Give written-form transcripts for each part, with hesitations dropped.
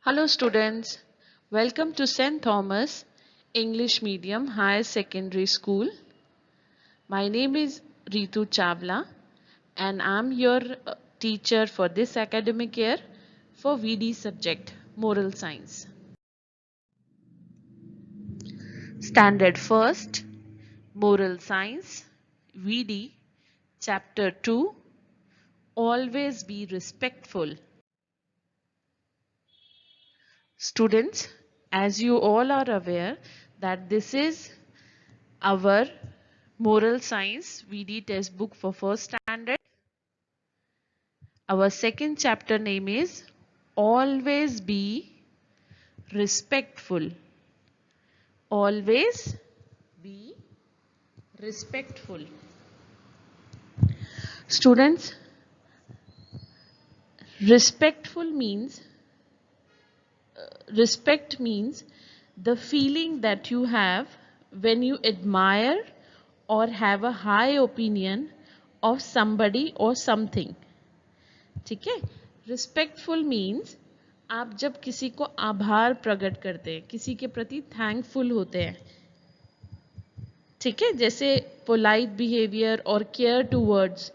Hello students, welcome to St. Thomas English Medium Higher Secondary School. My name is Ritu Chavla and I'm your teacher for this academic year for VD subject Moral Science. Standard First Moral Science VD Chapter 2 Always be respectful. Students, as you all are aware that this is our moral science VD textbook for first standard. Our second chapter name is Always Be Respectful. Always be respectful. Students, respect means the feeling that you have when you admire or have a high opinion of somebody or something. ठीक है, respectful means आप जब किसी को आभार प्रकट करते हैं, किसी के प्रति थैंकफुल होते हैं, ठीक है, जैसे पोलाइट बिहेवियर और केयर टूवर्ड्स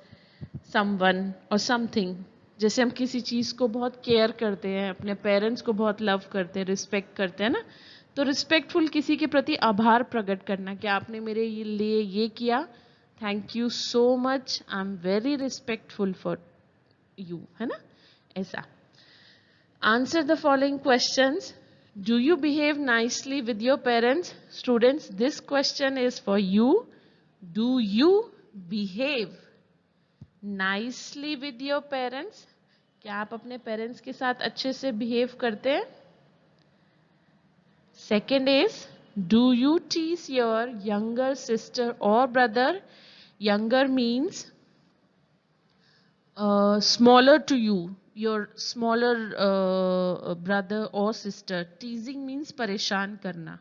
समवन और समथिंग, जैसे हम किसी चीज़ को बहुत केयर करते हैं, अपने पेरेंट्स को बहुत लव करते हैं, रिस्पेक्ट करते हैं ना, तो रिस्पेक्टफुल किसी के प्रति आभार प्रकट करना कि आपने मेरे लिए ये किया, thank you so much, I am very respectful for you, है ना, ऐसा. Answer the following questions. Do you behave nicely with your parents? Students, this question is for you. Do you behave nicely with your parents? क्या आप अपने parents के साथ अच्छे से बिहेव करते हैं? Second is, do you tease your younger sister or brother? Younger means smaller to you, your smaller brother or sister. Teasing means परेशान करना.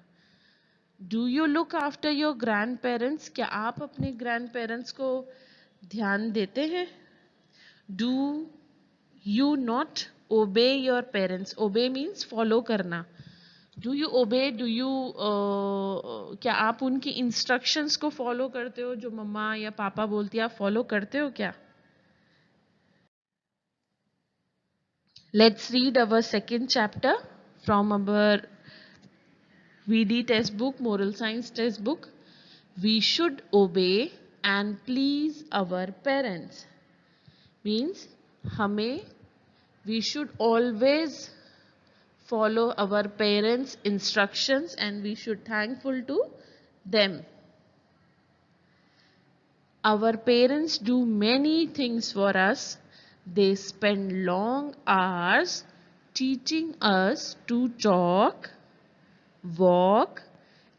Do you look after your grandparents? क्या आप अपने grandparents को ध्यान देते हैं? Do you not obey your parents? Obey means follow करना. Do you obey? क्या आप उनकी instructions को follow करते हो, जो मम्मा या पापा बोलती है आप follow करते हो क्या? Let's read our second chapter from our VD textbook, Moral Science textbook. We should obey and please our parents. Means we should always follow our parents' instructions and we should thankful to them. Our parents do many things for us. They spend long hours teaching us to talk, walk,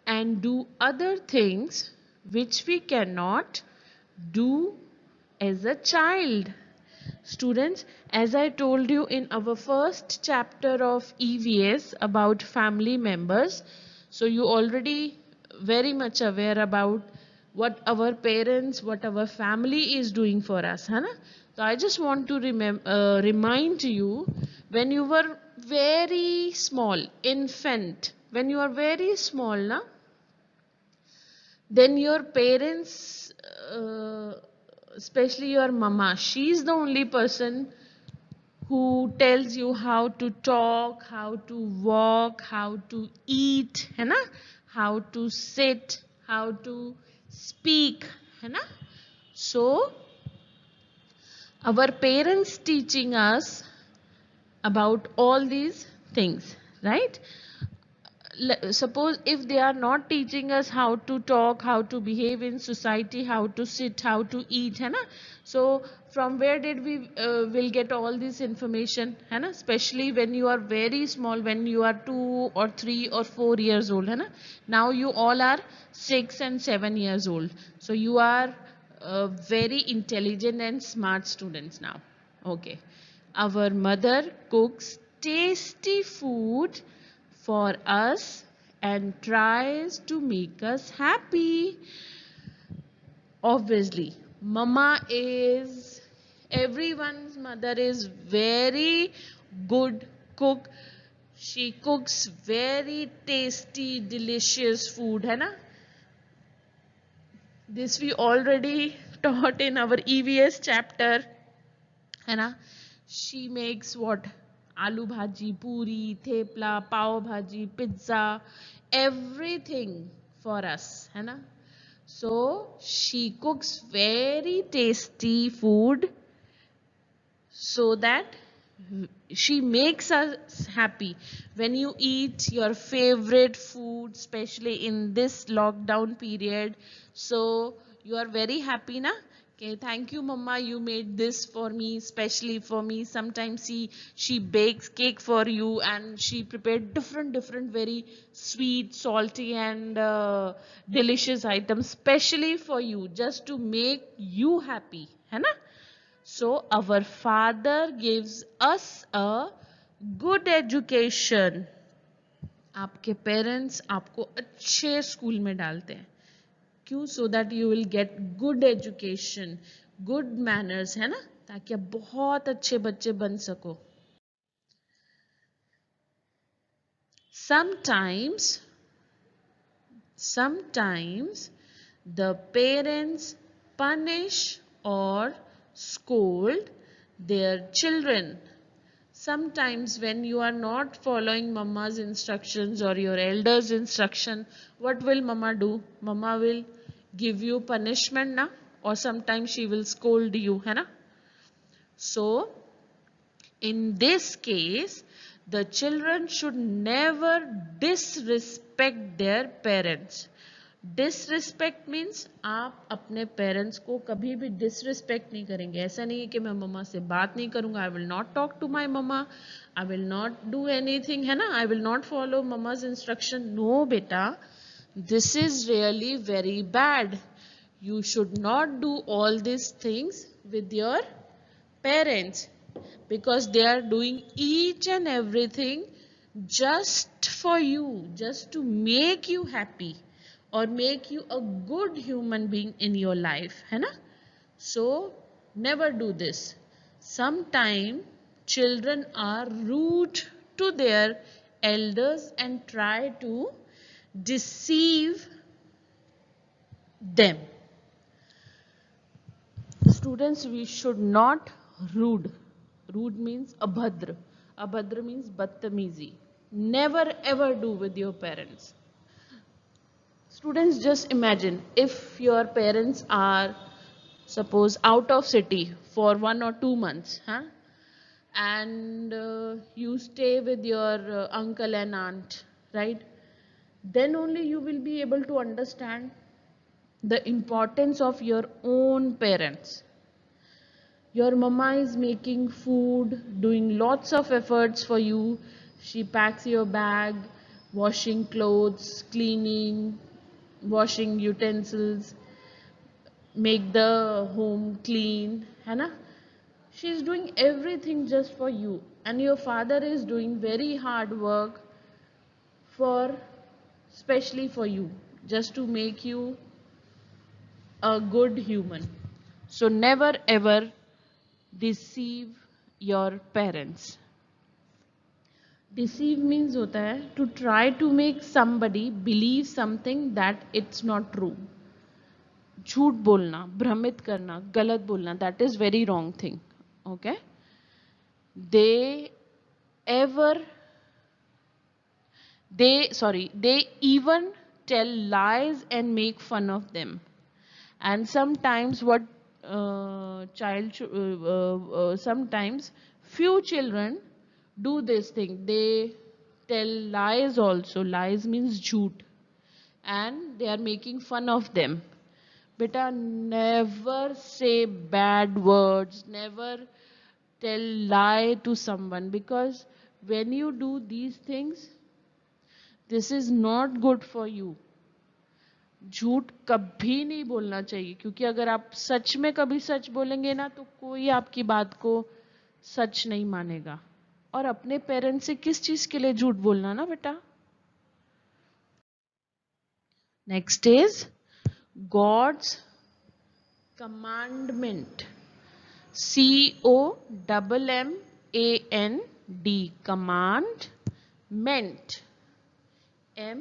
and do other things which we cannot do as a child. Students, as I told you in our first chapter of EVS about family members, so you already very much aware about what our parents, what our family is doing for us, है ना? So I just want to remind you, when you were very small, infant, when you are very small, na, then your parents, especially your mama, she is the only person who tells you how to talk, how to walk, how to eat, है ना, how to sit, how to speak, है ना. So our parents teaching us about all these things, right? Suppose if they are not teaching us how to talk, how to behave in society, how to sit, how to eat, है ना, so from where did we will get all this information, है ना, especially when you are very small, when you are 2 or 3 or 4 years old, है ना. Now you all are 6 and 7 years old, so you are very intelligent and smart students now. Okay, our mother cooks tasty food for us and tries to make us happy. Obviously, everyone's mother is very good cook. she cooks very tasty delicious food, है ना? This we already taught in our EVS chapter, है ना? She makes what? Aloo bhaji, puri, thepla, pav bhaji, pizza, everything for us, है ना? So she cooks very tasty food so that she makes us happy. When you eat your favorite food, especially in this lockdown period, so you are very happy, na? Okay, thank you, mama, you made this for me, especially for me. Sometimes she bakes cake for you, and she prepared different very sweet, salty, and delicious items specially for you, just to make you happy, है ना? So our Father gives us a good education. आपके parents आपको अच्छे school में डालते हैं. क्यों? So that you will get good education, good manners, है ना? ताकि आप बहुत अच्छे बच्चे बन सको. Sometimes the parents punish or scold their children. Sometimes when you are not following mama's instructions or your elders' instruction, what will mama do? Mama will give you punishment, na? Or sometimes she will scold you, hai na? So, in this case, the children should never disrespect their parents. Disrespect means आप अपने parents को कभी भी disrespect नहीं करेंगे. ऐसा नहीं है कि मैं मम्मा से बात नहीं करूंगा, I will not talk to my mamma, I will not do anything, है ना? I will not follow mamma's instruction. No बेटा, this is really very bad. You should not do all these things with your parents, because they are doing each and everything just for you, just to make you happy or make you a good human being in your life, है ना? So never do this. Sometimes children are rude to their elders and try to deceive them. Students, we should not rude. Rude means abhadra. Abhadra means badtamizi. Never ever do with your parents. Students, just imagine if your parents are, suppose, out of city for 1 or 2 months, huh? And you stay with your uncle and aunt, right? Then only you will be able to understand the importance of your own parents. Your mama is making food, doing lots of efforts for you. She packs your bag, washing clothes, cleaning, washing utensils, make the home clean, है ना? She is doing everything just for you. And your father is doing very hard work for, especially for you, just to make you a good human. So never ever deceive your parents. Deceive means होता है to try to make somebody believe something that it's not true. झूठ बोलना, भ्रमित करना, गलत बोलना, that is very wrong thing. Okay? They even tell lies and make fun of them. And sometimes sometimes few children do this thing. They tell lies also. Lies means jhoot, and they are making fun of them. Beta, never say bad words, never tell lie to someone, because when you do these things, this is not good for you. झूठ कभी नहीं बोलना चाहिए, क्योंकि अगर आप सच में कभी सच बोलेंगे ना, तो कोई आपकी बात को सच नहीं मानेगा. और अपने पेरेंट्स से किस चीज के लिए झूठ बोलना ना बेटा. Next is God's commandment. COMMAND, command. meant, MENT.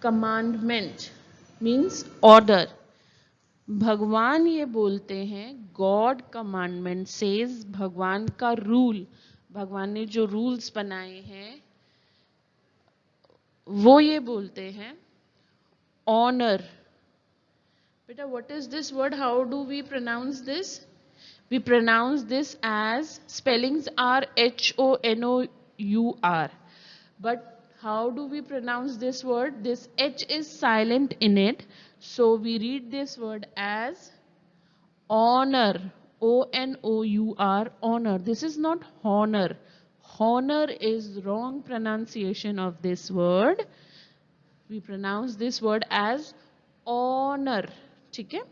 commandment means order. भगवान ये बोलते हैं, गॉड कमांडमेंट सेज, भगवान का रूल, भगवान ने जो रूल्स बनाए हैं वो ये बोलते हैं ऑनर. बेटा what is this word, how do we pronounce this? We pronounce this as, spellings are HONOUR, but how do we pronounce this word? This H is silent in it, so we read this word as honor, ONOUR, honor. This is not honor. Honor is wrong pronunciation of this word. We pronounce this word as honor. ठीक है?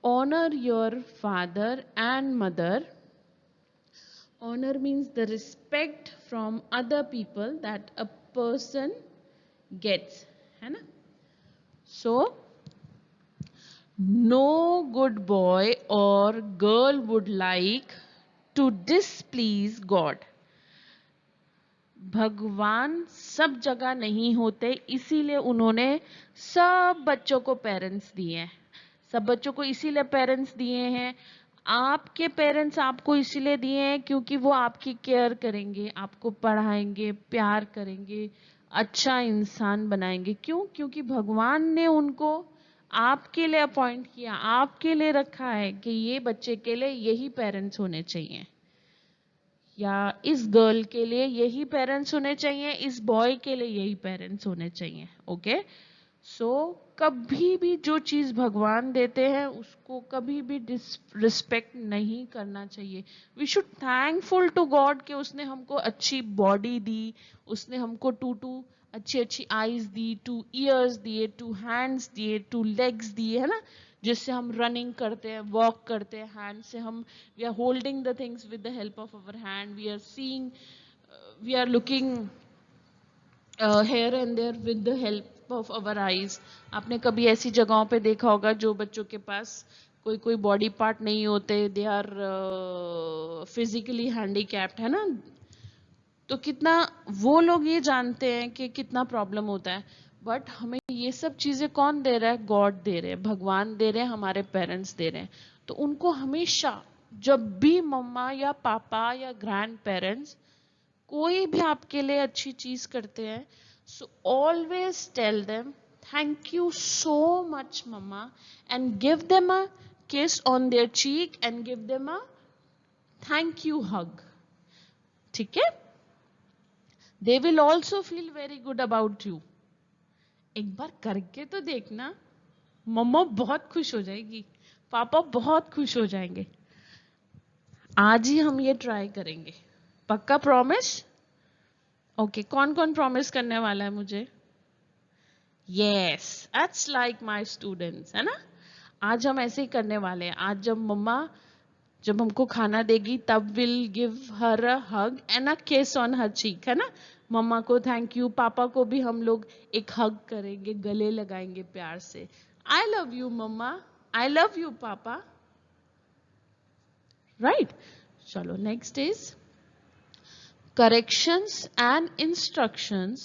Honor your father and mother. Honor means the respect from other people that a person gets, है ना? So no good boy or girl would like to displease God. भगवान सब जगह नहीं होते, इसीलिए उन्होंने सब बच्चों को पेरेंट्स दिए हैं. सब बच्चों को इसीलिए पेरेंट्स दिए हैं. आपके पेरेंट्स आपको इसीलिए दिए हैं क्योंकि वो आपकी केयर करेंगे, आपको पढ़ाएंगे, प्यार करेंगे, अच्छा इंसान बनाएंगे. क्यों? क्योंकि भगवान ने उनको आपके लिए अपॉइंट किया, आपके लिए रखा है कि ये बच्चे के लिए यही पेरेंट्स होने चाहिए, या इस गर्ल के लिए यही पेरेंट्स होने चाहिए, इस बॉय के लिए यही पेरेंट्स होने चाहिए. ओके, सो कभी भी जो चीज भगवान देते हैं उसको कभी भी डिसरिस्पेक्ट नहीं करना चाहिए. We should thankful to God कि उसने हमको अच्छी बॉडी दी, उसने हमको टू अच्छी अच्छी आईज दी, 2 ईयर्स दिए, 2 हैंड्स दिए, 2 लेग्स दिए, है ना, जिससे हम रनिंग करते हैं, वॉक करते हैं. हैंड से हम, we are holding the things with the help of our hand, we are seeing, we are looking here and there with the help of our eyes. आपने कभी ऐसी जगहों पे देखा होगा जो बच्चों के पास कोई कोई बॉडी पार्ट नहीं होते, दे आर फिजिकली हैंडीकैप्ड, है ना, तो कितना वो लोग ये जानते हैं कि कितना प्रॉब्लम होता है. बट हमें ये सब चीजें कौन दे रहा है? गॉड दे रहे हैं, भगवान दे रहे हैं, हमारे पेरेंट्स दे रहे हैं. तो उनको हमेशा, जब भी मम्मा या पापा या ग्रैंड पेरेंट्स कोई भी आपके लिए अच्छी चीज करते हैं, so always tell them thank you so much mamma, and give them a kiss on their cheek and give them a thank you hug. ठीक है? They will also feel very good about you. एक बार करके तो देखना, मम्मा बहुत खुश हो जाएगी, पापा बहुत खुश हो जाएंगे. आज ही हम ये ट्राई करेंगे, पक्का प्रॉमिस? ओके, कौन कौन प्रॉमिस करने वाला है मुझे? Yes, that's like my students, है ना. आज हम ऐसे ही करने वाले हैं. आज जब मम्मा, जब हमको खाना देगी, तब will give her a hug and a kiss on her चीक, है ना. मम्मा को थैंक यू, पापा को भी हम लोग एक हग करेंगे, गले लगाएंगे प्यार से. I love you mamma, I love you papa, right. चलो next is corrections and instructions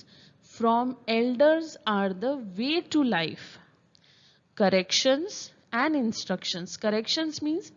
from elders are the way to life. Corrections and instructions. Corrections means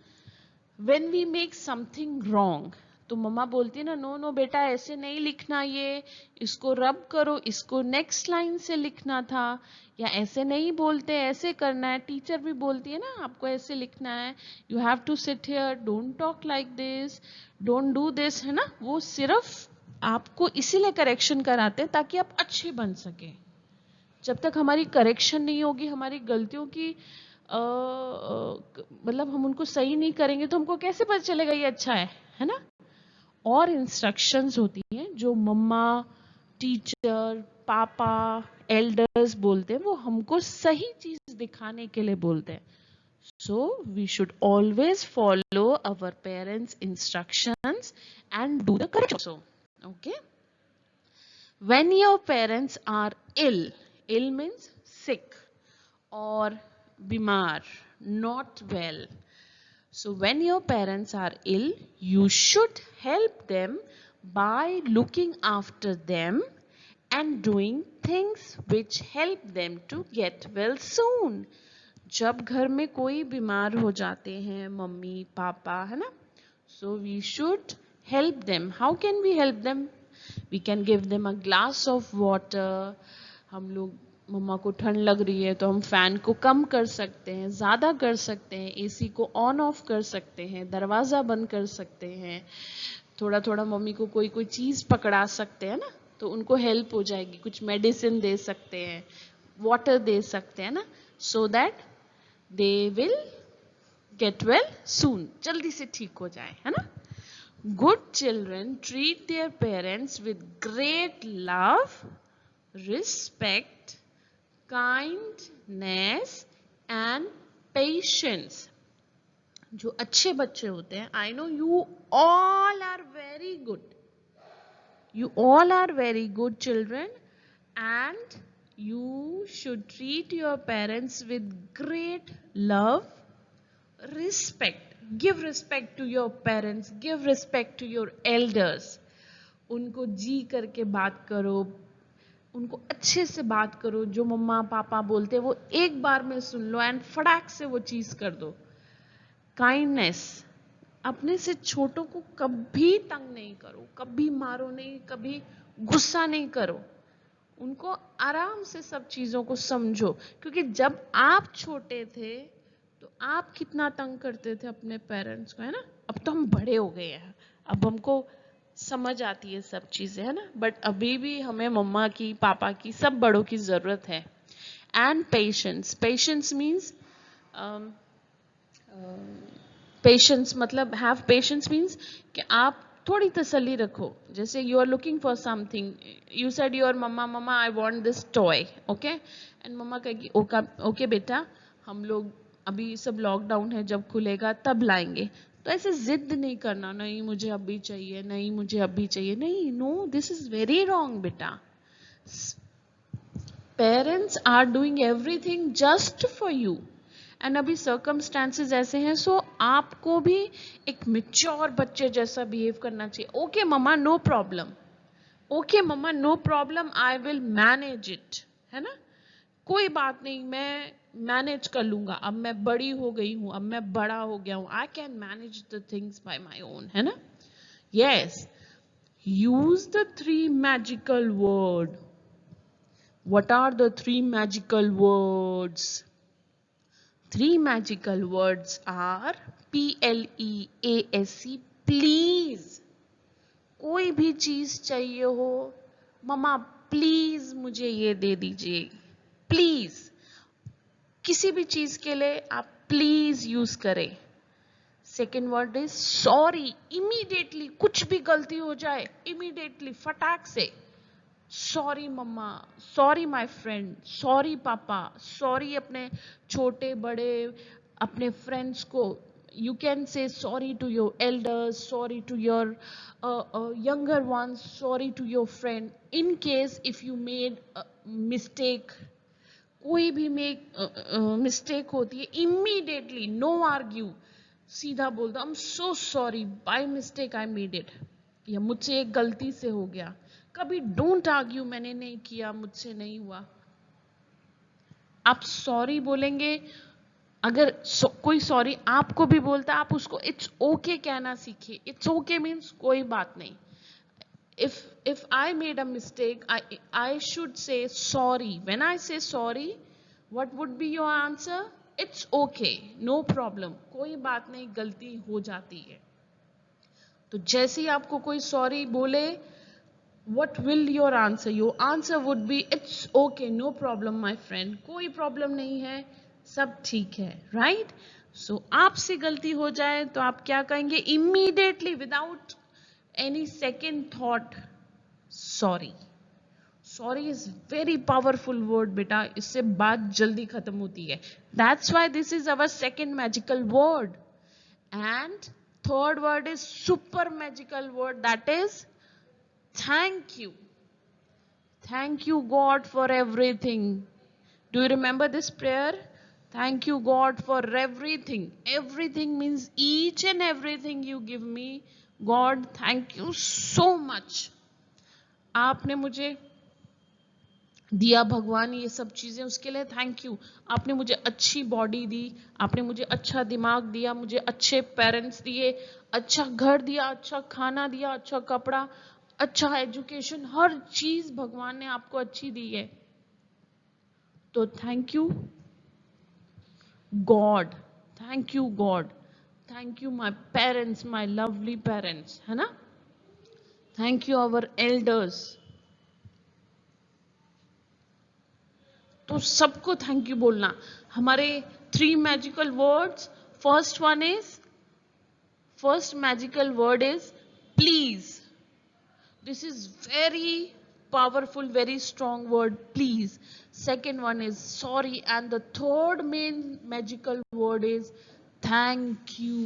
when we make something wrong, तो मम्मा बोलती है ना, no no बेटा ऐसे नहीं लिखना, ये इसको रब करो, इसको नेक्स्ट लाइन से लिखना था, या ऐसे नहीं बोलते, ऐसे करना है. टीचर भी बोलती है ना, आपको ऐसे लिखना है, you have to sit here, don't talk like this, don't do this, है ना. वो सिर्फ आपको इसीलिए करेक्शन कराते हैं ताकि आप अच्छे बन सके. जब तक हमारी करेक्शन नहीं होगी, हमारी गलतियों की मतलब हम उनको सही नहीं करेंगे, तो हमको कैसे पता चलेगा ये अच्छा है ना. और इंस्ट्रक्शंस होती हैं जो मम्मा, टीचर, पापा, एल्डर्स बोलते हैं, वो हमको सही चीज दिखाने के लिए बोलते हैं. So we should always follow our parents instructions and do the correct also. Okay. When your parents are ill, ill means sick or bimar, not well. So when your parents are ill, you should help them by looking after them and doing things which help them to get well soon. जब घर में कोई बीमार हो जाते हैं, mummy papa, है ना, so we should help them. How can we help them? We can give them a glass of water. हम लोग, मम्मा को ठंड लग रही है तो हम फैन को कम कर सकते हैं, ज़्यादा कर सकते हैं, एसी को ऑन ऑफ कर सकते हैं, दरवाज़ा बंद कर सकते हैं, थोड़ा थोड़ा मम्मी को कोई कोई चीज़ पकड़ा सकते हैं ना, तो उनको हेल्प हो जाएगी, कुछ मेडिसिन दे सकते हैं, वाटर दे सकते हैं ना, so that they will get well soon, जल्दी से ठीक हो जाए, है ना. Good children treat their parents with great love, respect, kindness and patience. जो अच्छे बच्चे होते हैं, I know you all are very good. You all are very good children and you should treat your parents with great love, respect. Give respect to your parents, give respect to your elders. उनको जी करके बात करो, उनको अच्छे से बात करो, जो मम्मा पापा बोलते हैं वो एक बार में सुन लो एंड फटाक से वो चीज़ कर दो. काइंडनेस, अपने से छोटों को कभी तंग नहीं करो, कभी मारो नहीं, कभी गुस्सा नहीं करो, उनको आराम से सब चीज़ों को समझो, क्योंकि जब आप छोटे थे तो आप कितना तंग करते थे अपने पेरेंट्स को, है ना. अब तो हम बड़े हो गए हैं, अब हमको समझ आती है सब चीज़ें, है ना, बट अभी भी हमें मम्मा की, पापा की, सब बड़ों की ज़रूरत है. And patience, patience means patience मतलब हैव पेशेंस मीन्स कि आप थोड़ी तसल्ली रखो. जैसे you are looking for something, you said your mamma, mamma I want this toy, okay, and mamma कहेगी ओके बेटा, हम लोग अभी सब लॉकडाउन है, जब खुलेगा तब लाएंगे. तो ऐसे जिद नहीं करना, नहीं मुझे अभी चाहिए, नहीं मुझे अभी चाहिए, नहीं, no, this is very wrong बेटा. Parents are doing everything just for you and अभी सर्कमस्टांसेस ऐसे हैं, सो आपको भी एक मैच्योर बच्चे जैसा बिहेव करना चाहिए. Okay mamma no problem, okay mamma no problem, I will manage it, है ना, कोई बात नहीं, मैं मैनेज कर लूंगा, अब मैं बड़ी हो गई हूं, अब मैं बड़ा हो गया हूं, I can manage the things by my own, है ना. Yes, use the 3 magical word. What are the 3 magical words? 3 magical words are PLEASE, please. कोई भी चीज चाहिए हो, मम्मा प्लीज मुझे ये दे दीजिए, प्लीज. किसी भी चीज के लिए आप प्लीज यूज करें. Second word is sorry. Immediately कुछ भी गलती हो जाए, इमीडिएटली फटाक से sorry mamma, sorry my friend, sorry papa, sorry अपने छोटे बड़े अपने फ्रेंड्स को. You can say sorry to your elders, sorry to your younger ones, sorry to your friend. In case if you made a mistake, कोई भी mistake होती है, immediately no argue, सीधा बोल दो, I am so sorry, by mistake I made it, या मुझसे एक गलती से हो गया. कभी डोंट आर्ग्यू, मैंने नहीं किया, मुझसे नहीं हुआ. आप सॉरी बोलेंगे. अगर कोई सॉरी आपको भी बोलता है, आप उसको इट्स ओके कहना सीखिए. इट्स ओके मीन्स कोई बात नहीं. if I made a mistake, I should say sorry. When I say sorry, what would be your answer? It's okay, no problem. कोई बात नहीं, गलती हो जाती है. तो जैसे ही आपको कोई सॉरी बोले, what will your answer? Your answer would be it's okay, no problem my friend. कोई प्रॉब्लम नहीं है, सब ठीक है, right? So आपसे गलती हो जाए तो आप क्या कहेंगे? Immediately, without any second thought, sorry. Sorry is very powerful word बेटा, इससे बात जल्दी खत्म होती है. That's why this is our second magical word. And third word is super magical word, that is thank you. Thank you God for everything. Do you remember this prayer? Thank you God for everything. Everything means each and everything you give me. God, thank you so much. आपने मुझे दिया भगवान ये सब चीज़ें, उसके लिए thank you. आपने मुझे अच्छी बॉडी दी, आपने मुझे अच्छा दिमाग दिया, मुझे अच्छे पेरेंट्स दिए, अच्छा घर दिया, अच्छा खाना दिया, अच्छा कपड़ा, अच्छा एजुकेशन, हर चीज़ भगवान ने आपको अच्छी दी है. तो thank you God, thank you God, thank you my parents, my lovely parents, है ना. Thank you our elders. तो सबको थैंक यू बोलना. हमारे 3 magical words. First magical word is please. This is very powerful, very strong word, please. Second one is sorry, and the third main magical word is thank you.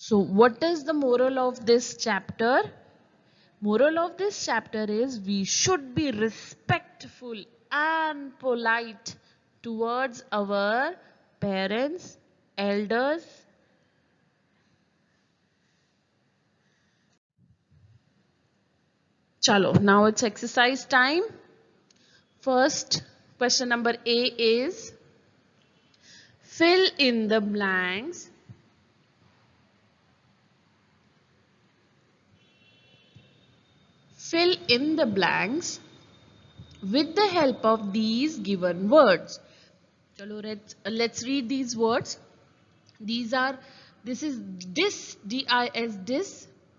So what is the moral of this chapter? Moral of this chapter is we should be respectful and polite towards our parents, elders. Chalo, now it's exercise time. First, question number A is fill in the blanks. Fill in the blanks with the help of these given words. Chalo, let's read these words. These are, this is dis, D-I-S, dis,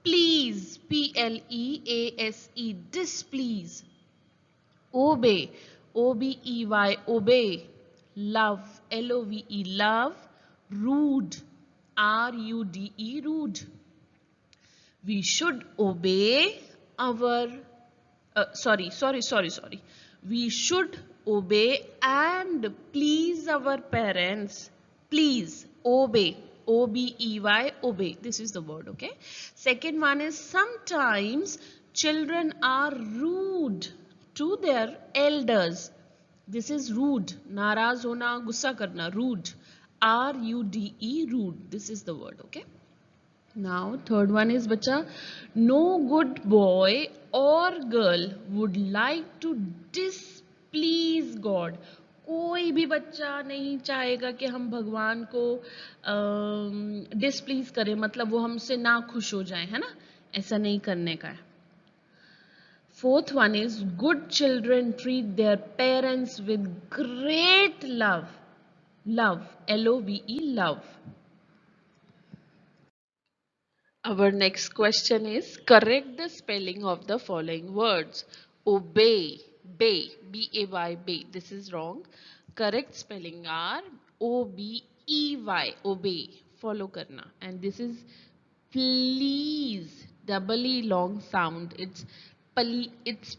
please, P-L-E-A-S-E, displease. Obey, O-B-E-Y, obey. Love, L-O-V-E, love. Rude, R-U-D-E, rude. We should obey our, sorry. We should obey and please our parents. Please, obey. O-B-E-Y, obey. This is the word, okay? Second one is sometimes children are rude to their elders. This is rude. नाराज होना, गुस्सा करना, rude. R-U-D-E, rude. This is the word, okay? Now, third one is bacha, no good boy or girl would like to displease God. कोई भी बच्चा नहीं चाहेगा कि हम भगवान को डिसप्लीज करें, मतलब वो हमसे ना खुश हो जाए, है ना. ऐसा नहीं करने का है. Fourth one is good children treat their parents with great love. Love, L-O-V-E, love. Our next question is correct the spelling of the following words. Obey, bay, B-A-Y, bay. This is wrong. Correct spelling are O-B-E-Y, obey, follow karna. And this is please, double E long sound. It's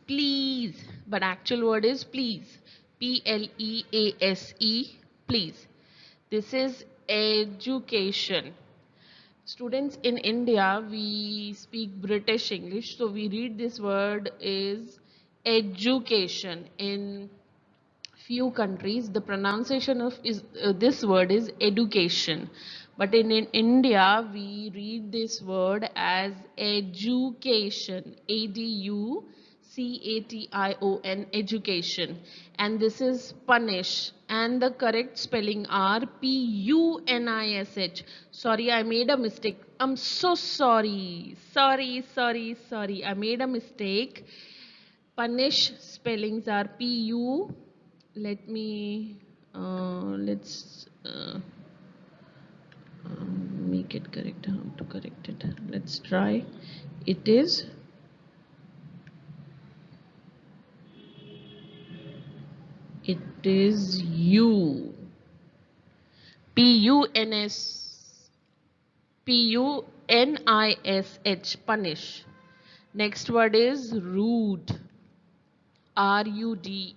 please, but actual word is please. P-L-E-A-S-E, please. This is education. Students, in India, we speak British English, so we read this word is education. In few countries, the pronunciation of this word is education. But in India, we read this word as education. A-D-U-C-A-T-I-O-N, education. And this is punish. And the correct spelling are P-U-N-I-S-H. Sorry, I made a mistake. I'm so sorry. Sorry. I made a mistake. Punish spellings are P-U. Let me, let's make it correct. How to correct it? Let's try. It is U. P-U-N-I-S-H, punish. Next word is rude. R-U-O-D-E.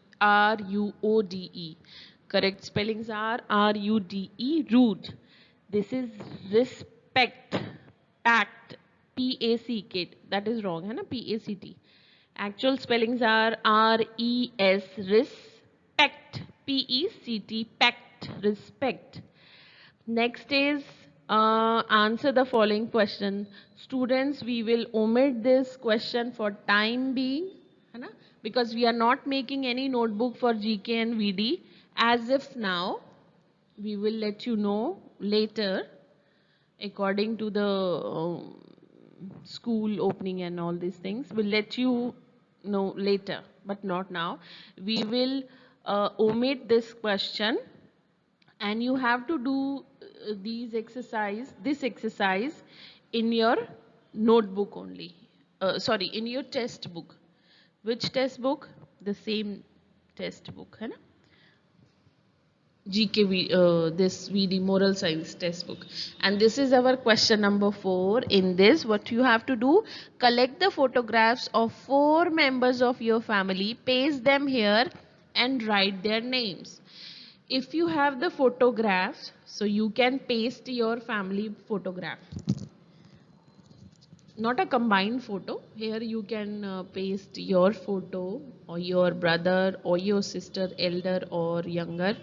Correct spellings are R-U-D-E, rude. This is respect, pact, P-A-C-K. That is wrong, है ना? P-A-C-T. Actual spellings are R-E-S, respect, P-E-C-T, pect, respect. Next is answer the following question. Students, we will omit this question for time being, है ना? Because we are not making any notebook for GK and VD as if now. We will let you know later according to the school opening and all these things. We'll let you know later, but not now. We will omit this question, and you have to do this exercise in your notebook only. Sorry, in your test book. Which test book? The same test book, है ना? GK, this VD moral science textbook, and this is our question number 4. In this, what you have to do, collect the photographs of 4 members of your family, paste them here and write their names. If you have the photographs, so you can paste your family photograph, not a combined photo. Here you can paste your photo or your brother or your sister, elder or younger,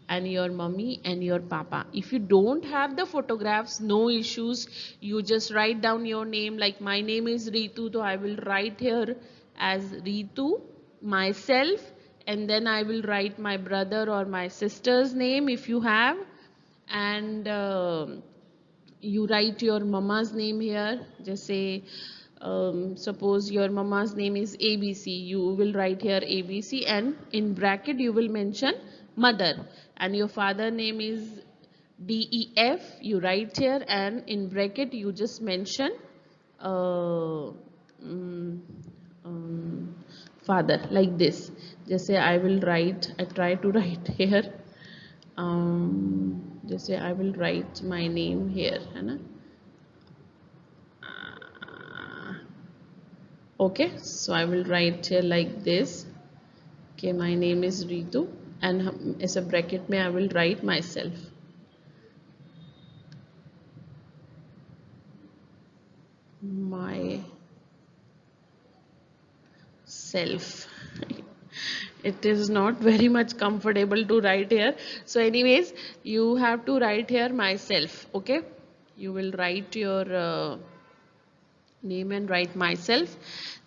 and your mummy and your papa. If you don't have the photographs, no issues. You just write down your name, like my name is Ritu, so I will write here as Ritu, myself, and then I will write my brother or my sister's name if you have, and you write your mama's name here. Just say suppose your mama's name is ABC, you will write here ABC, and in bracket you will mention mother, and your father name is DEF, you write here, and in bracket you just mention mm, father, like this. Just say I will write, I try to write here, just say I will write my name here, है ना? Okay, so I will write here like this. Okay, my name is Ritu, and as a bracket में I will write myself. Myself. It is not very much comfortable to write here. So anyways, you have to write here myself. Okay, you will write your name and write myself,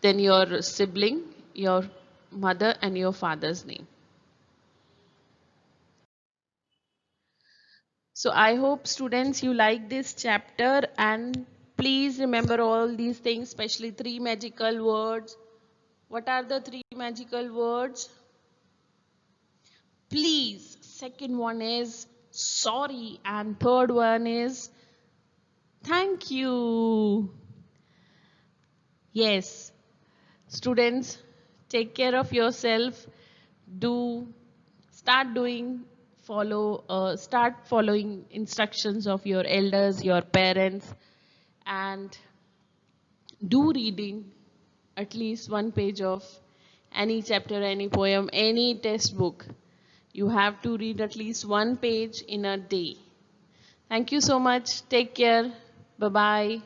then your sibling, your mother and your father's name. So I hope students you like this chapter, and please remember all these things, especially 3 magical words. What are the 3 magical words? Please. Second one is sorry, and third one is thank you. Yes, students, take care of yourself. Start following instructions of your elders, your parents, and do reading at least 1 page of any chapter, any poem, any textbook. You have to read at least 1 page in a day. Thank you so much. Take care. Bye-bye.